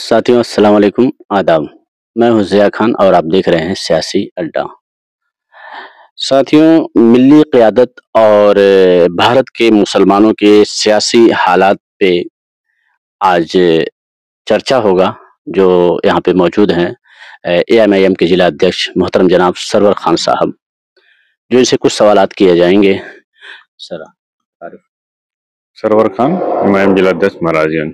ساتھیوں السلام علیکم، آداب۔ میں ہوں ضیاء خان اور آپ دیکھ رہے ہیں سیاسی اڈا۔ ساتھیوں، ملی قیادت اور بھارت کے مسلمانوں کے سیاسی حالات پہ آج چرچا ہوگا۔ جو یہاں پہ موجود ہیں AMIM کے ضلع ادھیکش محترم جناب سرور خان صاحب، جو ان سے کچھ سوالات کیے جائیں گے۔ سرور خان، MIM ضلع ادھیکش مہاراجگنج۔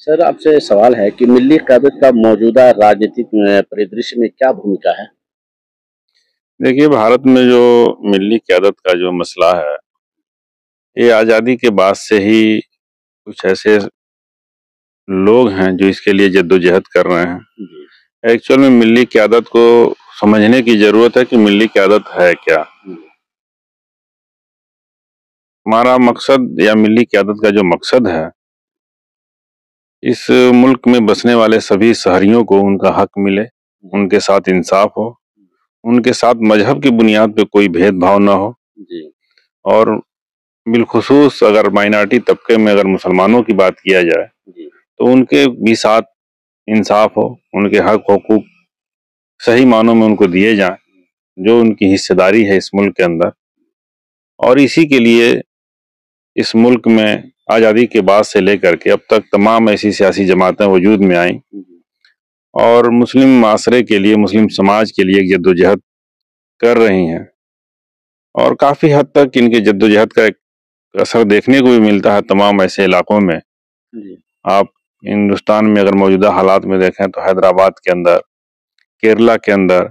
سر، آپ سے سوال ہے کہ ملی قیادت کا موجودہ راجنیتک پریدرشیہ میں کیا بھومکا ہے؟ دیکھیے، بھارت میں جو ملی قیادت کا جو مسئلہ ہے، یہ آزادی کے بعد سے ہی کچھ ایسے لوگ ہیں جو اس کے لیے جدوجہد کر رہے ہیں۔ ایکچوئل میں ملی قیادت کو سمجھنے کی ضرورت ہے کہ ملی قیادت ہے کیا۔ ہمارا مقصد یا ملی قیادت کا جو مقصد ہے، اس ملک میں بسنے والے سبھی شہریوں کو ان کا حق ملے، ان کے ساتھ انصاف ہو، ان کے ساتھ مذہب کی بنیاد پہ کوئی بھید بھاؤ نہ ہو، اور بالخصوص اگر مائنارٹی طبقے میں اگر مسلمانوں کی بات کیا جائے تو ان کے بھی ساتھ انصاف ہو، ان کے حق حقوق صحیح معنوں میں ان کو دیے جائیں جو ان کی حصہ داری ہے اس ملک کے اندر۔ اور اسی کے لیے اس ملک میں آزادی کے بعد سے لے کر کے اب تک تمام ایسی سیاسی جماعتیں وجود میں آئیں اور مسلم معاشرے کے لیے، مسلم سماج کے لیے ایک جدوجہد کر رہی ہیں، اور کافی حد تک ان کے جدوجہد کا ایک اثر دیکھنے کو بھی ملتا ہے تمام ایسے علاقوں میں۔ آپ ہندوستان میں اگر موجودہ حالات میں دیکھیں تو حیدرآباد کے اندر، کیرلا کے اندر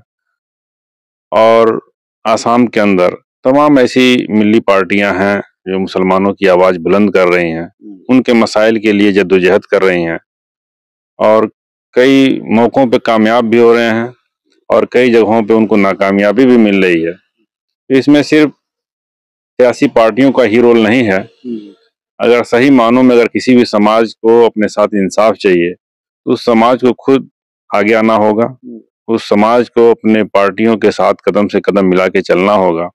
اور آسام کے اندر تمام ایسی ملی پارٹیاں ہیں جو مسلمانوں کی آواز بلند کر رہی ہیں، ان کے مسائل کے لیے جدوجہد کر رہی ہیں، اور کئی موقعوں پہ کامیاب بھی ہو رہے ہیں اور کئی جگہوں پہ ان کو ناکامیابی بھی مل رہی ہے۔ اس میں صرف سیاسی پارٹیوں کا ہی رول نہیں ہے۔ اگر صحیح معنوں میں اگر کسی بھی سماج کو اپنے ساتھ انصاف چاہیے تو اس سماج کو خود آگے آنا ہوگا، اس سماج کو اپنے پارٹیوں کے ساتھ قدم سے قدم ملا کے چلنا ہوگا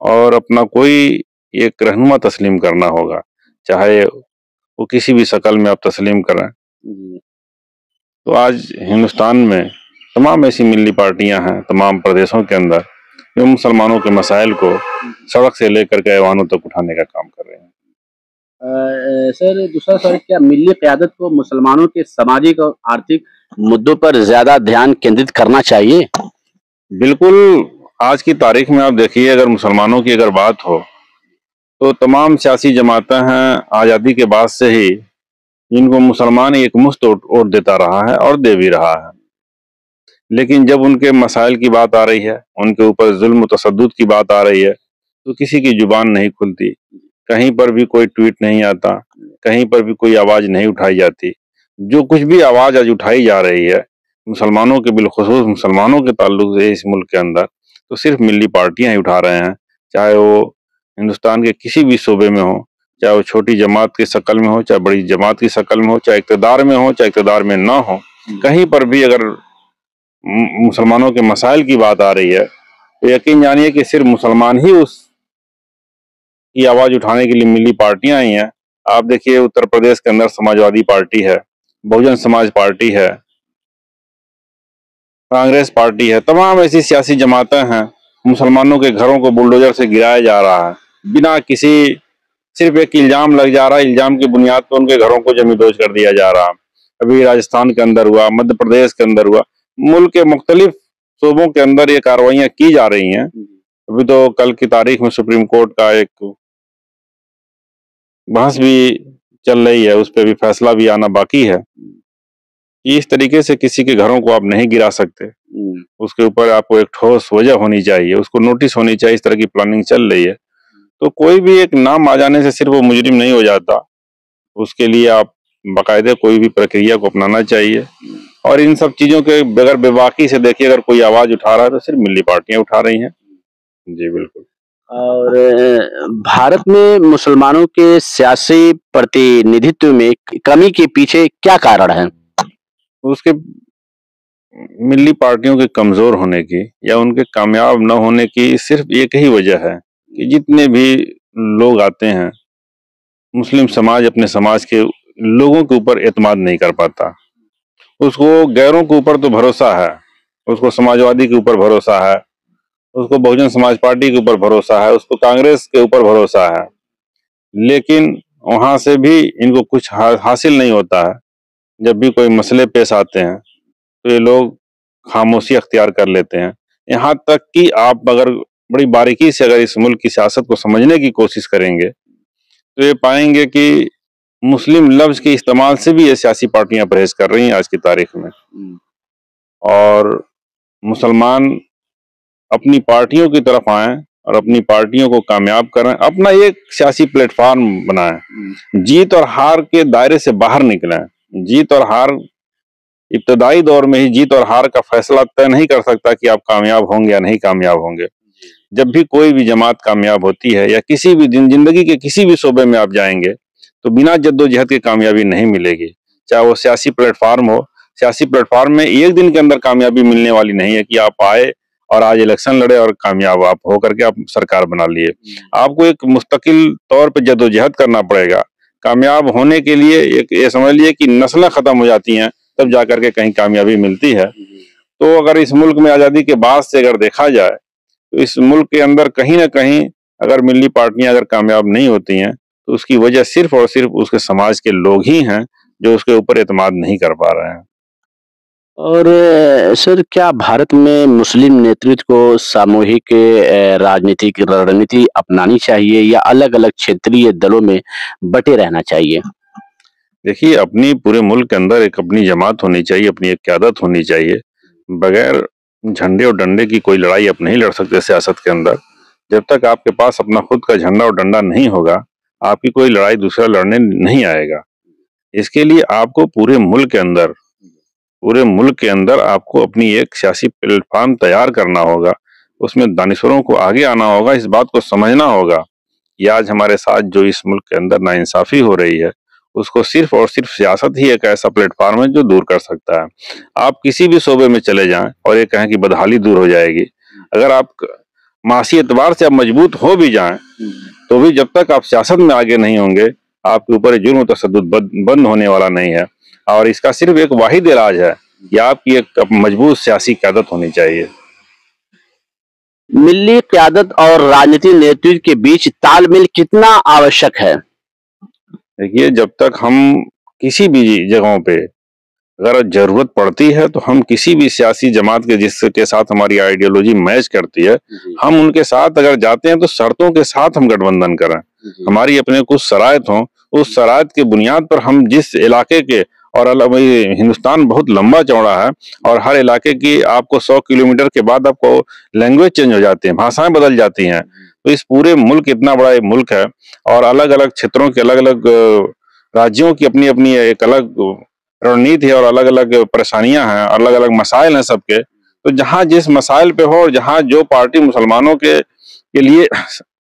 اور اپنا کوئی ایک رہنما تسلیم کرنا ہوگا، چاہے وہ کسی بھی شکل میں آپ تسلیم کریں۔ تو آج ہندوستان میں تمام ایسی ملی پارٹیاں ہیں تمام پردیشوں کے اندر جو مسلمانوں کے مسائل کو سڑک سے لے کر کے ایوانوں تک اٹھانے کا کام کر رہے ہیں۔ سر، دوسرا سوال، کیا ملی قیادت کو مسلمانوں کے سماجی اور آرتھک مدعوں پر زیادہ دھیان کیندرت کرنا چاہیے؟ بالکل، آج کی تاریخ میں آپ دیکھیے، اگر مسلمانوں کی اگر بات ہو تو تمام سیاسی جماعتیں ہیں آزادی کے بعد سے ہی جن کو مسلمان ایک مشت ووٹ دیتا رہا ہے اور دے بھی رہا ہے، لیکن جب ان کے مسائل کی بات آ رہی ہے، ان کے اوپر ظلم و تشدد کی بات آ رہی ہے تو کسی کی زبان نہیں کھلتی، کہیں پر بھی کوئی ٹویٹ نہیں آتا، کہیں پر بھی کوئی آواز نہیں اٹھائی جاتی۔ جو کچھ بھی آواز آج اٹھائی جا رہی ہے مسلمانوں کے، بالخصوص مسلمانوں کے تعلق سے اس ملک کے اندر، تو صرف ملی پارٹیاں ہی اٹھا رہے ہیں، چاہے وہ ہندوستان کے کسی بھی صوبے میں ہو، چاہے وہ چھوٹی جماعت کی شکل میں ہو، چاہے بڑی جماعت کی شکل میں ہو، چاہے اقتدار میں ہو، چاہے اقتدار میں نہ ہو، کہیں پر بھی اگر مسلمانوں کے مسائل کی بات آ رہی ہے تو یقین جانیے کہ صرف مسلمان ہی اس کی آواز اٹھانے کے لیے ملی پارٹیاں ہی ہیں۔ آپ دیکھیے اتر پردیش کے اندر سماجوادی پارٹی ہے، بہوجن سماج پارٹی ہے، کانگریس پارٹی ہے، تمام ایسی سیاسی جماعتیں ہیں۔ مسلمانوں کے گھروں کو بلڈوزر سے گرایا جا رہا ہے، بنا کسی، صرف ایک الزام لگ جا رہا ہے، الزام کی بنیاد پر ان کے گھروں کو جمی دوز کر دیا جا رہا ہے۔ ابھی راجستھان کے اندر ہوا، مدھیہ پردیش کے اندر ہوا، ملک کے مختلف صوبوں کے اندر یہ کارروائیاں کی جا رہی ہیں۔ ابھی تو کل کی تاریخ میں سپریم کورٹ کا ایک بحث بھی چل رہی ہے، اس پہ بھی فیصلہ بھی آنا باقی ہے۔ اس طریقے سے کسی کے گھروں کو آپ نہیں گرا سکتے، اس کے اوپر آپ کو ایک ٹھوس وجہ ہونی چاہیے، اس کو نوٹس ہونی چاہیے، اس طرح کی پلاننگ چل رہی ہے۔ تو کوئی بھی ایک نام آ جانے سے صرف وہ مجرم نہیں ہو جاتا، اس کے لیے آپ باقاعدہ کوئی بھی پرکریا کو اپنانا چاہیے۔ اور ان سب چیزوں کے بغیر بے باکی سے دیکھیے، اگر کوئی آواز اٹھا رہا ہے تو صرف ملی پارٹیاں اٹھا رہی ہیں۔ جی بالکل۔ اور بھارت میں مسلمانوں کے سیاسی پرتینیدھتو میں کمی کے پیچھے کیا کارن ہے؟ اس کے ملی پارٹیوں کے کمزور ہونے کی یا ان کے کامیاب نہ ہونے کی صرف ایک ہی وجہ ہے کہ جتنے بھی لوگ آتے ہیں، مسلم سماج اپنے سماج کے لوگوں کے اوپر اعتماد نہیں کر پاتا. اس کو غیروں کے اوپر تو بھروسہ ہے، اس کو سماجوادی کے اوپر بھروسہ ہے، اس کو بہوجن سماج پارٹی کے اوپر بھروسہ ہے، اس کو کانگریس کے اوپر بھروسہ ہے، لیکن وہاں سے بھی ان کو کچھ حاصل نہیں ہوتا ہے. جب بھی کوئی مسئلے پیش آتے ہیں تو یہ لوگ خاموشی اختیار کر لیتے ہیں. یہاں تک کہ آپ اگر بڑی باریکی سے اگر اس ملک کی سیاست کو سمجھنے کی کوشش کریں گے تو یہ پائیں گے کہ مسلم لفظ کے استعمال سے بھی یہ سیاسی پارٹیاں پرہیز کر رہی ہیں آج کی تاریخ میں. اور مسلمان اپنی پارٹیوں کی طرف آئیں اور اپنی پارٹیوں کو کامیاب کریں، اپنا ایک سیاسی پلیٹ فارم بنائیں، جیت اور ہار کے دائرے سے باہر نکلیں. جیت اور ہار ابتدائی دور میں ہی جیت اور ہار کا فیصلہ طے نہیں کر سکتا کہ آپ کامیاب ہوں گے یا نہیں کامیاب ہوں گے. جب بھی کوئی بھی جماعت کامیاب ہوتی ہے یا کسی بھی زندگی کے کسی بھی شعبے میں آپ جائیں گے تو بنا جد و جہد کی کامیابی نہیں ملے گی. چاہے وہ سیاسی پلیٹ فارم ہو، سیاسی پلیٹ فارم میں ایک دن کے اندر کامیابی ملنے والی نہیں ہے کہ آپ آئے اور آج الیکشن لڑے اور کامیاب آپ ہو کر کے آپ سرکار بنا لیے. آپ کو ایک مستقل طور پہ جد و جہد کرنا پڑے گا. کامیاب ہونے کے لیے ایک یہ سمجھ لیے کہ نسلیں ختم ہو جاتی ہیں تب جا کر کے کہیں کامیابی ملتی ہے. تو اگر اس ملک میں آزادی کے بعد سے اگر دیکھا جائے تو اس ملک کے اندر کہیں نہ کہیں اگر ملی پارٹیاں اگر کامیاب نہیں ہوتی ہیں تو اس کی وجہ صرف اور صرف اس کے سماج کے لوگ ہی ہیں جو اس کے اوپر اعتماد نہیں کر پا رہے ہیں. اور سر کیا بھارت میں مسلم نیترتو کو ساموہک راجنیتک رننیتی اپنانی چاہیے یا الگ الگ چھیتریہ دلوں میں بٹے رہنا چاہیے؟ دیکھیے، اپنی پورے ملک کے اندر ایک اپنی جماعت ہونی چاہیے، اپنی ایک قیادت ہونی چاہیے. بغیر جھنڈے اور ڈنڈے کی کوئی لڑائی آپ نہیں لڑ سکتے سیاست کے اندر. جب تک آپ کے پاس اپنا خود کا جھنڈا اور ڈنڈا نہیں ہوگا آپ کی کوئی لڑائی دوسرا لڑنے نہیں آئے گا. اس کے لیے آپ کو پورے ملک کے اندر آپ کو اپنی ایک سیاسی پلیٹ فارم تیار کرنا ہوگا. اس میں دانشوروں کو آگے آنا ہوگا، اس بات کو سمجھنا ہوگا کہ آج ہمارے ساتھ جو اس ملک کے اندر ناانصافی ہو رہی ہے اس کو صرف اور صرف سیاست ہی ایک ایسا پلیٹ فارم ہے جو دور کر سکتا ہے. آپ کسی بھی شعبے میں چلے جائیں اور یہ کہیں کہ بدحالی دور ہو جائے گی، اگر آپ معاشی اعتبار سے آپ مضبوط ہو بھی جائیں تو بھی جب تک آپ سیاست میں آگے نہیں ہوں گے آپ کے اوپر جرم و تشدد بند ہونے والا نہیں ہے. اور اس کا صرف ایک واحد علاج ہے کہ آپ کی ایک مضبوط سیاسی قیادت ہونی چاہیے. ملی قیادت اور راجنیتی نیترتو کے بیچ تال میل کتنا آوشک ہے؟ دیکھیے، جب تک ہم کسی بھی جگہوں پہ اگر ضرورت پڑتی ہے تو ہم کسی بھی سیاسی جماعت کے جس کے ساتھ ہماری آئیڈیالوجی میچ کرتی ہے ہم ان کے ساتھ اگر جاتے ہیں تو شرطوں کے ساتھ ہم گٹھ بندھن کریں. ہماری اپنے کچھ شرائط ہوں، اس شرائط کی بنیاد پر ہم جس علاقے کے اور ہندوستان بہت لمبا چوڑا ہے اور ہر علاقے کی آپ کو 100 کلومیٹر کے بعد آپ کو لینگویج چینج ہو جاتی ہیں، بھاشائیں بدل جاتی ہیں. تو اس پورے ملک اتنا بڑا ایک ملک ہے اور الگ الگ چھیتروں کے الگ الگ راجیوں کی اپنی اپنی ایک الگ رننیتی ہے اور الگ الگ پریشانیاں ہیں، الگ الگ مسائل ہیں سب کے. تو جہاں جس مسائل پہ ہو اور جہاں جو پارٹی مسلمانوں کے لیے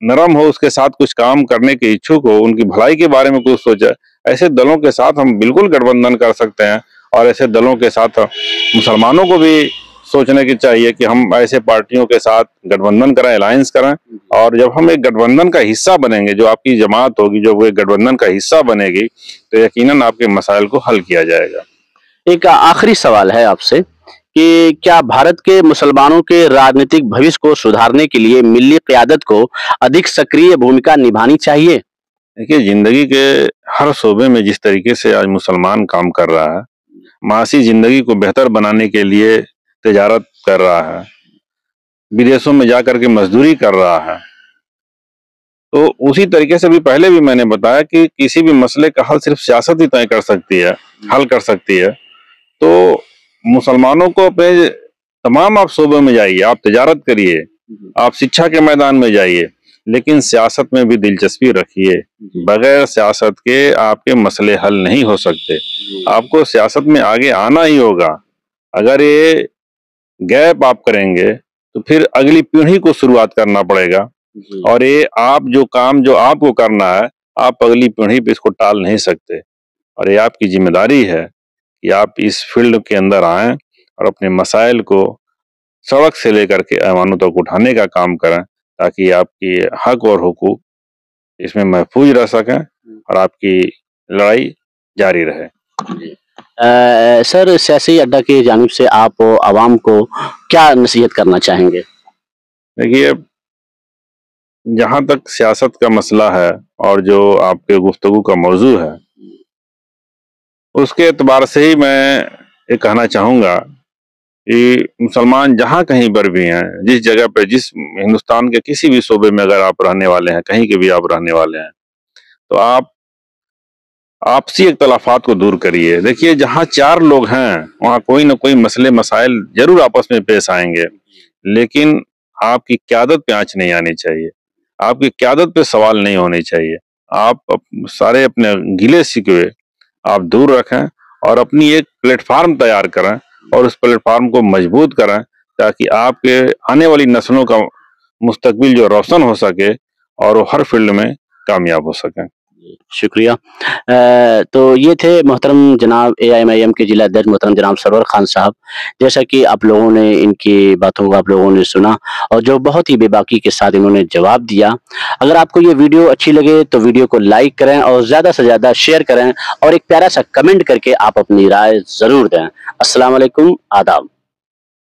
نرم ہو، اس کے ساتھ کچھ کام کرنے کے اچھک ہو، ان کی بھلائی کے بارے میں کچھ سوچے، ایسے دلوں کے ساتھ ہم بالکل گٹھ بندھن کر سکتے ہیں. اور ایسے دلوں کے ساتھ مسلمانوں کو بھی سوچنے کی چاہیے کہ ہم ایسے پارٹیوں کے ساتھ گٹھ بندھن کریں، الائنس کریں. اور جب ہم ایک گٹھ بندھن کا حصہ بنیں گے، جو آپ کی جماعت ہوگی جو وہ ایک گٹھ بندھن کا حصہ بنے گی تو یقیناً آپ کے مسائل کو حل کیا جائے گا. ایک آخری سوال ہے آپ سے کہ کیا بھارت کے مسلمانوں کے راجنیتک بھوش کو سدھارنے کے لیے ملی قیادت کو ادھک سکریہ بھومکا نبھانی چاہیے؟ دیکھیے، زندگی کے ہر شعبے میں جس طریقے سے آج مسلمان کام کر رہا ہے، معاشی زندگی کو بہتر بنانے کے لیے تجارت کر رہا ہے، بدیسوں میں جا کر کے مزدوری کر رہا ہے، تو اسی طریقے سے بھی پہلے بھی میں نے بتایا کہ کسی بھی مسئلے کا حل صرف سیاست ہی طے کر سکتی ہے، حل کر سکتی ہے. تو مسلمانوں کو اپنے تمام آپ شعبوں میں جائیے، آپ تجارت کریے، آپ شکشا کے میدان میں جائیے، لیکن سیاست میں بھی دلچسپی رکھیے. بغیر سیاست کے آپ کے مسئلے حل نہیں ہو سکتے. آپ کو سیاست میں آگے آنا ہی ہوگا. اگر یہ گیپ آپ کریں گے تو پھر اگلی پیڑھی کو شروعات کرنا پڑے گا اور یہ آپ جو کام جو آپ کو کرنا ہے آپ اگلی پیڑھی پہ اس کو ٹال نہیں سکتے. اور یہ آپ کی ذمہ داری ہے کہ آپ اس فیلڈ کے اندر آئیں اور اپنے مسائل کو سڑک سے لے کر کے ایوانوں تک اٹھانے کا کام کریں تاکہ آپ کی حق اور حقوق اس میں محفوظ رہ سکیں اور آپ کی لڑائی جاری رہے۔ سر سیاسی اڈہ کی جانب سے آپ عوام کو کیا نصیحت کرنا چاہیں گے؟ دیکھیے، جہاں تک سیاست کا مسئلہ ہے اور جو آپ کے گفتگو کا موضوع ہے، اس کے اعتبار سے ہی میں یہ کہنا چاہوں گا کہ مسلمان جہاں کہیں پر بھی ہیں، جس جگہ پہ، جس ہندوستان کے کسی بھی صوبے میں اگر آپ رہنے والے ہیں، کہیں کے بھی آپ رہنے والے ہیں، تو آپ آپسی اختلافات کو دور کریے۔ دیکھیے، جہاں چار لوگ ہیں وہاں کوئی نہ کوئی مسئلے مسائل ضرور آپس میں پیش آئیں گے، لیکن آپ کی قیادت پہ آنچ نہیں آنی چاہیے، آپ کی قیادت پہ سوال نہیں ہونے چاہیے۔ آپ سارے اپنے گلے شکوے آپ دور رکھیں اور اپنی ایک پلیٹ فارم تیار کریں اور اس پلیٹ فارم کو مضبوط کریں تاکہ آپ کے آنے والی نسلوں کا مستقبل جو روشن ہو سکے اور وہ ہر فیلڈ میں کامیاب ہو سکیں۔ شکریہ۔ تو یہ تھے محترم جناب AIMIM کے ضلع صدر محترم جناب سرور خان صاحب۔ جیسا کہ آپ لوگوں نے ان کی باتوں کو آپ لوگوں نے سنا اور جو بہت ہی بے باکی کے ساتھ انہوں نے جواب دیا۔ اگر آپ کو یہ ویڈیو اچھی لگے تو ویڈیو کو لائک کریں اور زیادہ سے زیادہ شیئر کریں اور ایک پیارا سا کمنٹ کر کے آپ اپنی رائے ضرور دیں۔ السلام علیکم، آداب۔